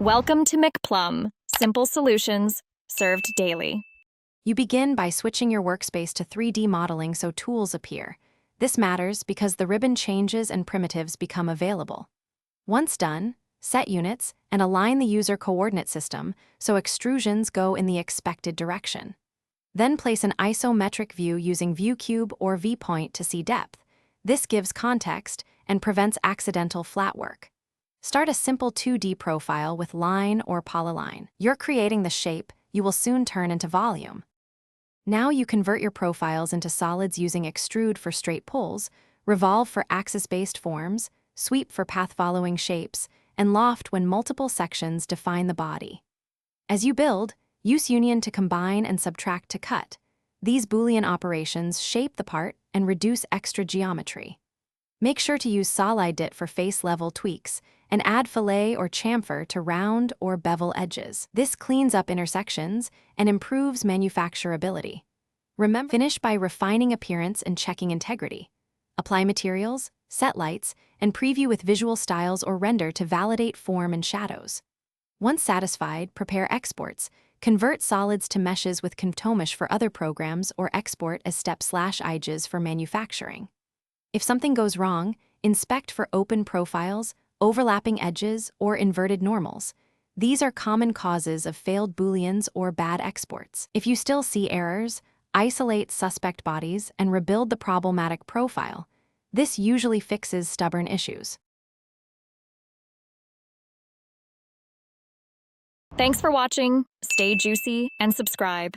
Welcome to McPlum, simple solutions served daily. You begin by switching your workspace to 3D modeling so tools appear. This matters because the ribbon changes and primitives become available. Once done, set units and align the user coordinate system so extrusions go in the expected direction. Then place an isometric view using ViewCube or VPoint to see depth. This gives context and prevents accidental flat work. Start a simple 2D profile with line or polyline. You're creating the shape you will soon turn into volume. Now you convert your profiles into solids using extrude for straight pulls, revolve for axis-based forms, sweep for path-following shapes, and loft when multiple sections define the body. As you build, use union to combine and subtract to cut. These Boolean operations shape the part and reduce extra geometry. Make sure to use solidit for face-level tweaks, and add fillet or chamfer to round or bevel edges. This cleans up intersections and improves manufacturability. Remember, finish by refining appearance and checking integrity. Apply materials, set lights, and preview with visual styles or render to validate form and shadows. Once satisfied, prepare exports. Convert solids to meshes with Contomish for other programs or export as step/iges for manufacturing. If something goes wrong, inspect for open profiles, overlapping edges, or inverted normals. These are common causes of failed Booleans or bad exports. If you still see errors, isolate suspect bodies and rebuild the problematic profile. This usually fixes stubborn issues. Thanks for watching. Stay juicy and subscribe.